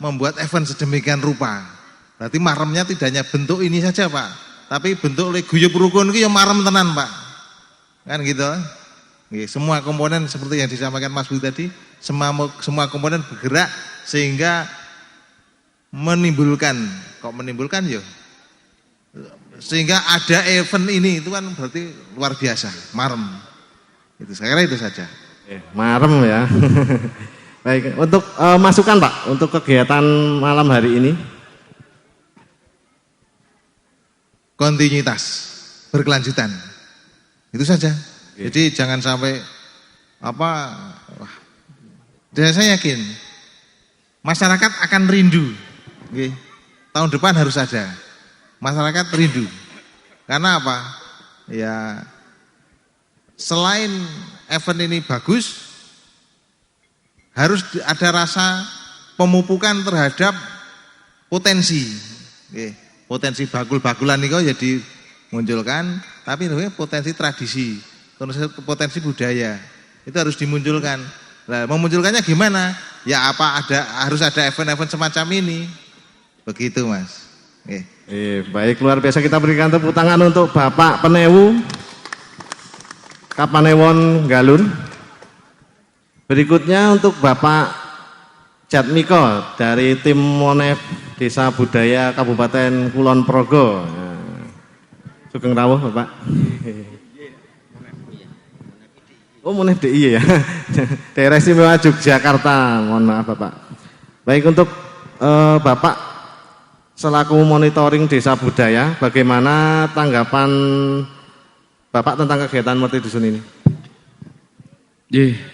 membuat event sedemikian rupa. Berarti maremnya tidak hanya bentuk ini saja Pak, tapi bentuk guyub rukun itu ya marem tenan Pak. Kan gitu. Semua komponen seperti yang disampaikan Mas Budi tadi, semua komponen bergerak sehingga menimbulkan ya. Sehingga ada event ini itu kan berarti luar biasa, marem. Itu saya kira itu saja. Marem ya. Baik, untuk masukan Pak untuk kegiatan malam hari ini. Kontinuitas, berkelanjutan, itu saja. Jadi jangan sampai saya yakin masyarakat akan rindu. Tahun depan harus ada. Masyarakat rindu. Karena apa? Ya, selain event ini bagus, harus ada rasa pemupukan terhadap potensi. Potensi bakul-bakulan itu ya dimunculkan, tapi potensi tradisi, potensi budaya itu harus dimunculkan. Nah, memunculkannya gimana? Ya harus ada event-event semacam ini. Begitu Mas. Baik, luar biasa, kita berikan tepuk tangan untuk Bapak Penewu Kapanewon Galun. Berikutnya untuk Bapak Jatmiko dari tim Monef Desa Budaya Kabupaten Kulon Progo. Sugeng rawuh Bapak. Oh, meneh DIY ya. Daerah Istimewa Yogyakarta. Mohon maaf Bapak. Baik, untuk Bapak selaku monitoring desa budaya, bagaimana tanggapan Bapak tentang kegiatan Merti Dusun ini?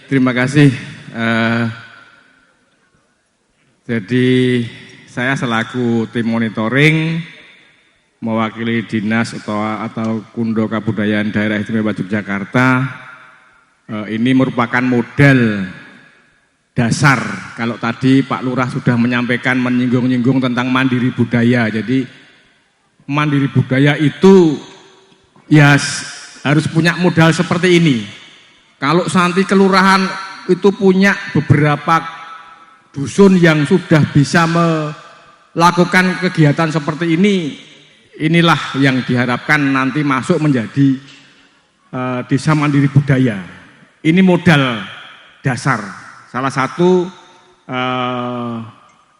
Terima kasih. Jadi saya selaku tim monitoring mewakili dinas atau Kundo Kabudayaan Daerah Istimewa Yogyakarta, ini merupakan model dasar. Kalau tadi Pak Lurah sudah menyampaikan, menyinggung-nyinggung tentang mandiri budaya. Jadi mandiri budaya itu ya harus punya modal seperti ini. Kalau nanti kelurahan itu punya beberapa dusun yang sudah bisa melakukan kegiatan seperti ini, inilah yang diharapkan nanti masuk menjadi desa mandiri budaya. Ini modal dasar. Salah satu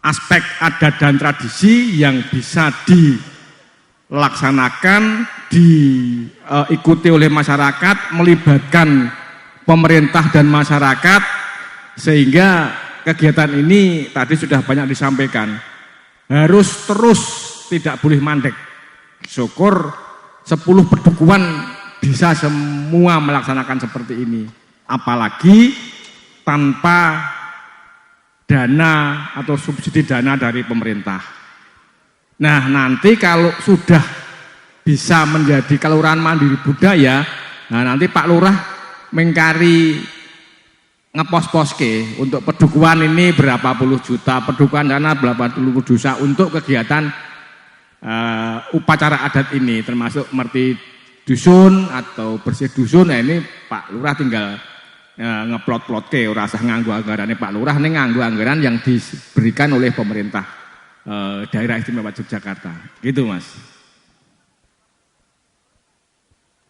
aspek adat dan tradisi yang bisa dilaksanakan, diikuti oleh masyarakat, melibatkan pemerintah dan masyarakat, sehingga kegiatan ini tadi sudah banyak disampaikan, harus terus, tidak boleh mandek. Syukur 10 pedukuhan bisa semua melaksanakan seperti ini, apalagi tanpa dana atau subsidi dana dari pemerintah. Nah, nanti kalau sudah bisa menjadi kelurahan mandiri budaya, nah nanti Pak Lurah mengkari ngepos-poske untuk pedukuhan ini berapa puluh juta, pedukuhan dana berapa puluh juta untuk kegiatan upacara adat ini, termasuk Merti Dusun atau bersih dusun. Nah, ini Pak Lurah tinggal ngeplot-plotke, ora usah nganggo anggarannya Pak Lurah, ini nganggo anggaran yang diberikan oleh pemerintah Daerah Istimewa Yogyakarta. Gitu, Mas.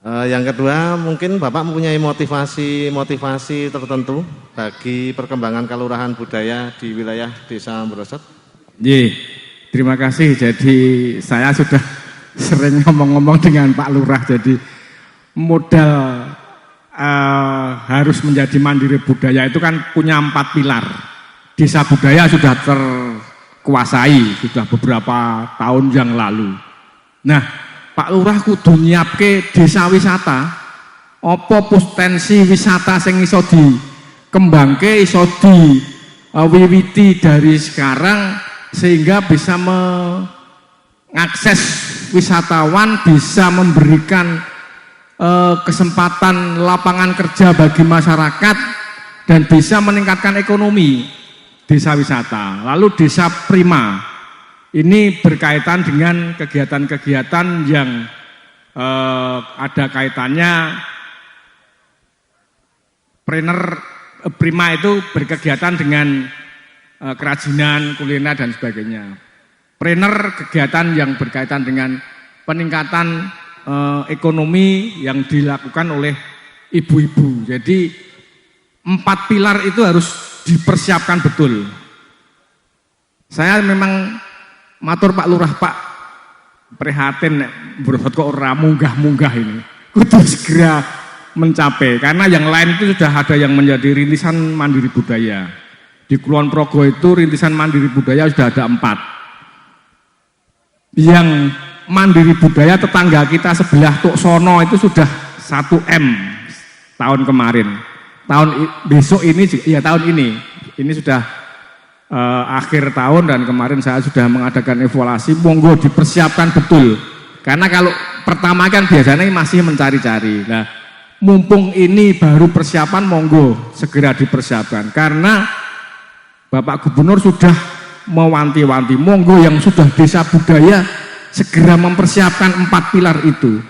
Yang kedua, mungkin Bapak mempunyai motivasi tertentu bagi perkembangan kelurahan budaya di wilayah Desa Mbrosot? Terima kasih. Jadi saya sudah sering ngomong-ngomong dengan Pak Lurah. Jadi modal harus menjadi mandiri budaya itu kan punya 4 pilar. Desa budaya sudah terkuasai sudah beberapa tahun yang lalu. Nah, Pak Lurah kudu nyiapke desa wisata. Apa potensi wisata sing iso dikembangke, iso diwiwiti dari sekarang, sehingga bisa mengakses wisatawan, bisa memberikan kesempatan lapangan kerja bagi masyarakat, dan bisa meningkatkan ekonomi desa wisata. Lalu desa prima, ini berkaitan dengan kegiatan-kegiatan yang ada kaitannya. Prima itu berkegiatan dengan kerajinan, kuliner, dan sebagainya. Prener kegiatan yang berkaitan dengan peningkatan ekonomi yang dilakukan oleh ibu-ibu. Jadi 4 pilar itu harus dipersiapkan betul. Saya memang matur Pak Lurah, Pak, prihatin Mbrosot kok ora munggah-munggah ini. Kudu segera mencapai, karena yang lain itu sudah ada yang menjadi rintisan mandiri budaya. Di Kulon Progo itu rintisan mandiri budaya sudah ada 4. Yang mandiri budaya tetangga kita sebelah Tuksono itu sudah 1M tahun kemarin. Besok ini, ya tahun ini sudah akhir tahun, dan kemarin saya sudah mengadakan evaluasi. Monggo dipersiapkan betul, karena kalau pertama kan biasanya masih mencari-cari. Nah, mumpung ini baru persiapan, monggo segera dipersiapkan, karena Bapak Gubernur sudah mewanti-wanti, monggo yang sudah desa budaya segera mempersiapkan 4 pilar itu.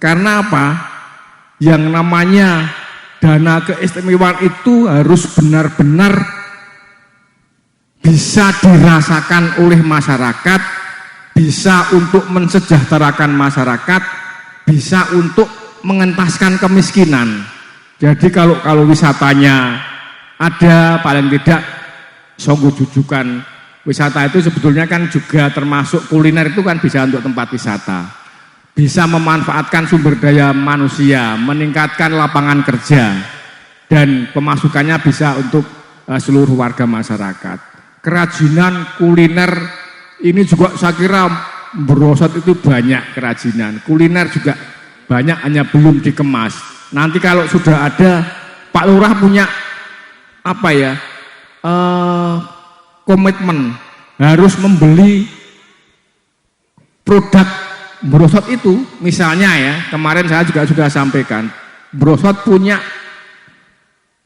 Karena apa? Yang namanya dana keistimewaan itu harus benar-benar bisa dirasakan oleh masyarakat, bisa untuk mensejahterakan masyarakat, bisa untuk mengentaskan kemiskinan. Jadi kalau wisatanya ada, paling tidak songgo jujukan. Wisata itu sebetulnya kan juga termasuk kuliner, itu kan bisa untuk tempat wisata. Bisa memanfaatkan sumber daya manusia, meningkatkan lapangan kerja. dan pemasukannya bisa untuk seluruh warga masyarakat. Kerajinan kuliner ini juga saya kira Brosot itu banyak kerajinan. Kuliner juga banyak, hanya belum dikemas. Nanti kalau sudah ada, Pak Lurah punya apa ya, komitmen harus membeli produk Brosot itu. Misalnya ya, kemarin saya juga sudah sampaikan, Brosot punya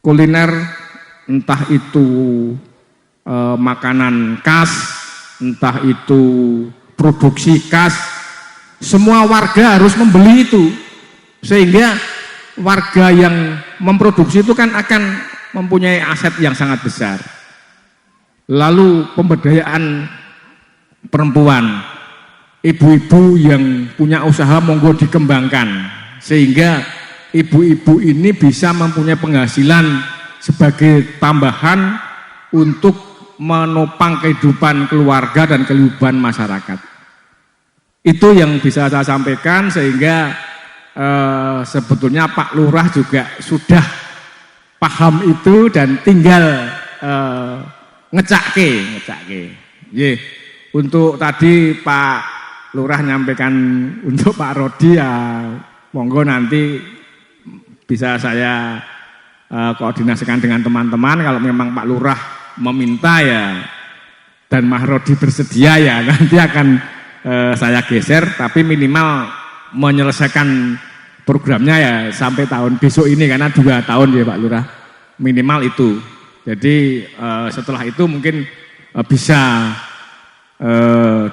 kuliner, entah itu makanan khas, entah itu produksi khas, semua warga harus membeli itu, sehingga warga yang memproduksi itu kan akan mempunyai aset yang sangat besar. Lalu pemberdayaan perempuan, ibu-ibu yang punya usaha monggo dikembangkan, sehingga ibu-ibu ini bisa mempunyai penghasilan sebagai tambahan untuk menopang kehidupan keluarga dan kehidupan masyarakat. Itu yang bisa saya sampaikan, sehingga sebetulnya Pak Lurah juga sudah paham itu dan tinggal ngecake. Untuk tadi Pak Lurah nyampaikan untuk Pak Rodi, ya monggo nanti bisa saya koordinasikan dengan teman-teman. Kalau memang Pak Lurah meminta ya, dan Mas Rodi bersedia, ya nanti akan saya geser, tapi minimal menyelesaikan programnya ya sampai tahun besok ini, karena 2 tahun ya Pak Lurah, minimal itu. Jadi setelah itu mungkin bisa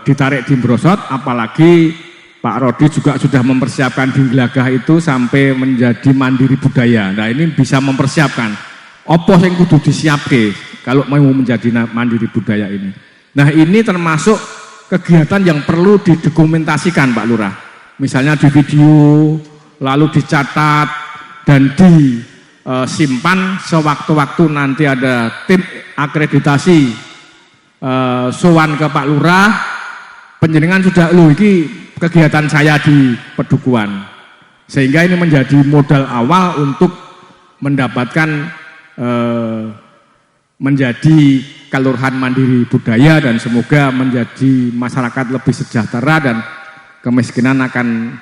ditarik di Brosot, apalagi Pak Rodi juga sudah mempersiapkan di Glagah itu sampai menjadi mandiri budaya. Nah ini bisa mempersiapkan opo yang kudu disiapke kalau mau menjadi mandiri budaya ini. Nah ini termasuk kegiatan yang perlu didokumentasikan Pak Lurah, misalnya di video, lalu dicatat dan disimpan sewaktu-waktu nanti ada tim akreditasi sowan ke Pak Lurah, penjenengan sudah ini kegiatan saya di Pedukuhan, sehingga ini menjadi modal awal untuk mendapatkan menjadi kelurahan mandiri budaya, dan semoga menjadi masyarakat lebih sejahtera dan kemiskinan akan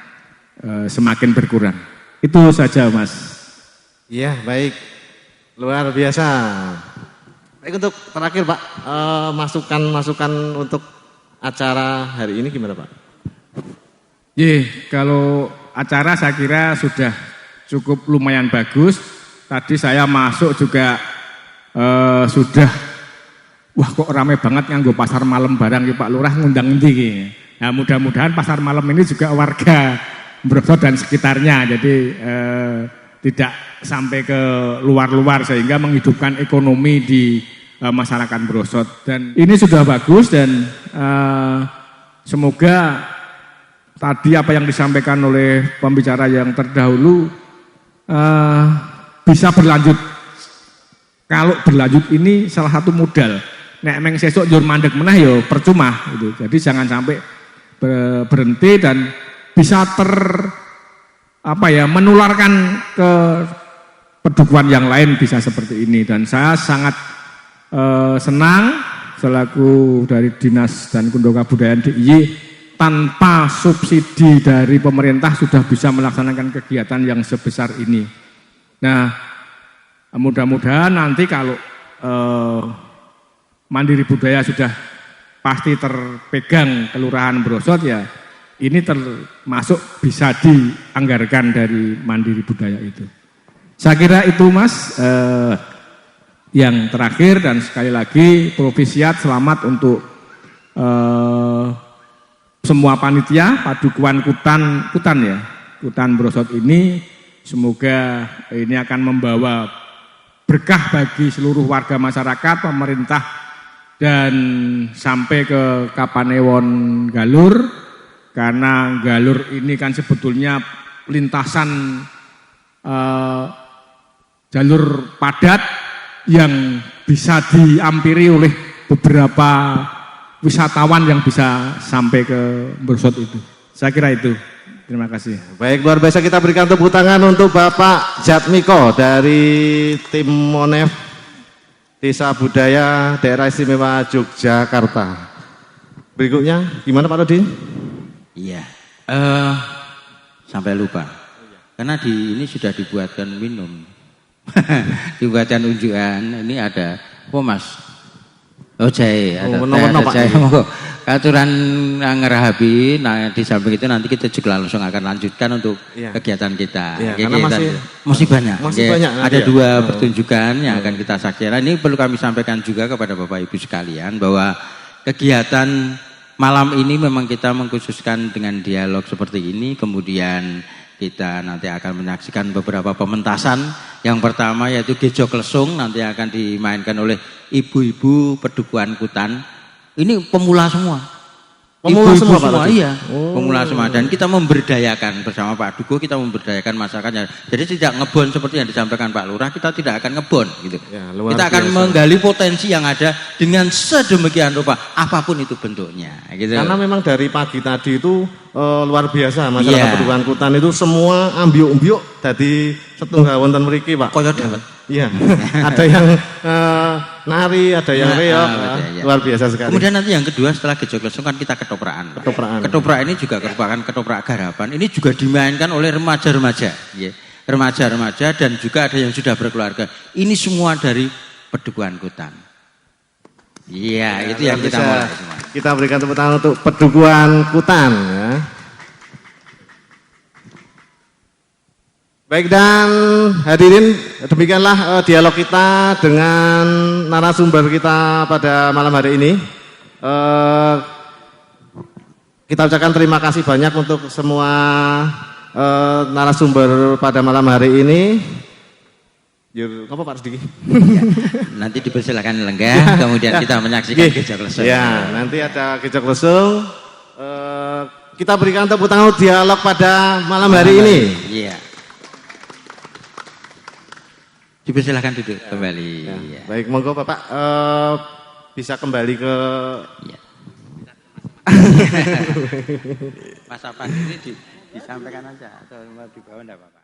semakin berkurang. Itu saja Mas. Iya, baik, luar biasa. Baik, untuk terakhir Pak, masukan untuk acara hari ini gimana Pak? Kalau acara saya kira sudah cukup lumayan bagus. Tadi saya masuk juga sudah, wah kok ramai banget nganggo pasar malam barang ya Pak Lurah, ngundang endi. Nah mudah-mudahan pasar malam ini juga warga Brosot dan sekitarnya, jadi tidak sampai ke luar-luar, sehingga menghidupkan ekonomi di masyarakat Brosot. Dan ini sudah bagus, dan semoga tadi apa yang disampaikan oleh pembicara yang terdahulu bisa berlanjut. Kalau berlanjut ini salah satu modal. Nek meng sesuk njur mandeg meneh ya percuma gitu. Jadi jangan sampai berhenti, dan bisa menularkan ke Pedukuhan yang lain, bisa seperti ini. Dan saya sangat senang selaku dari Dinas dan Kundang Kabudayaan DIY, tanpa subsidi dari pemerintah sudah bisa melaksanakan kegiatan yang sebesar ini. Nah, mudah-mudahan nanti kalau mandiri budaya sudah pasti terpegang Kelurahan Brosot, ya ini termasuk bisa dianggarkan dari mandiri budaya itu. Saya kira itu Mas yang terakhir, dan sekali lagi Provisiat selamat untuk semua panitia Padukuhan Kutan Brosot ini. Semoga ini akan membawa berkah bagi seluruh warga masyarakat, pemerintah, dan sampai ke Kapanewon Galur, karena Galur ini kan sebetulnya lintasan jalur padat yang bisa diampiri oleh beberapa wisatawan yang bisa sampai ke Brosot itu. Saya kira itu. terima kasih. Baik, luar biasa, kita berikan tepuk tangan untuk Bapak Jatmiko dari tim Monef Desa Budaya Daerah Istimewa Yogyakarta. Berikutnya, gimana Pak Rodi? Iya, sampai lupa. Karena ini sudah dibuatkan minum. Dibuatkan unjukan, ini ada, Mas? Oh jahe, ada warna-warna, Pak. jahe. Aturan ngerahabi, nah di samping itu nanti kita juga langsung akan lanjutkan untuk kegiatan kita. Iya, Kegiatan karena masih banyak. Masih banyak. Ada dua pertunjukan yang akan kita saksikan. Ini perlu kami sampaikan juga kepada Bapak Ibu sekalian bahwa kegiatan malam ini memang kita mengkhususkan dengan dialog seperti ini. Kemudian kita nanti akan menyaksikan beberapa pementasan. Yang pertama yaitu Gejok Lesung, nanti akan dimainkan oleh ibu-ibu Pedukuhan Kutan. Ini pemula semua. Pemula Ibu-ibu semua, Pak Rodi? iya. Pemula semua. Dan kita memberdayakan bersama Pak Duko, kita memberdayakan masyarakatnya. Jadi tidak ngebon seperti yang disampaikan Pak Lurah, kita tidak akan ngebon. Gitu. Ya, luar kita akan biasa. menggali potensi yang ada dengan sedemikian rupa, apapun itu bentuknya. Gitu. Karena memang dari pagi tadi itu luar biasa, masyarakat Iya. Pedukuhan Kutan itu semua ambiuk-ambiuk dari setunggal wonten mriki, Pak. Koyo dawet. Iya, ada yang nari, ada yang reog, betul, ya. luar biasa sekali. Kemudian nanti yang kedua setelah Gejok Lesung kan kita ketopraan. Pak. Ketopraan. Ketoprak ini juga merupakan ketoprak garapan. Ini juga dimainkan oleh remaja-remaja. Ya. Remaja-remaja dan juga ada yang sudah berkeluarga. Ini semua dari Pedukuhan Kutan. Iya, itu yang kita mulai semua. Kita berikan tepuk tangan untuk Pedukuhan Kutan. Ya. Baik, dan hadirin, demikianlah dialog kita dengan narasumber kita pada malam hari ini. Kita ucapkan terima kasih banyak untuk semua narasumber pada malam hari ini. Apa Pak Rusdi? Ya, nanti dipersilakan lenggah, kemudian kita menyaksikan Gejok Lesung. Ya, nanti ada Gejok Lesung. Kita berikan tepuk tangan dialog pada malam hari ini. Iya. Dipersilakan duduk kembali. Ya. Baik, monggo Bapak bisa kembali ke Mas Afan ini disampaikan aja atau mau dibawa enggak Bapak?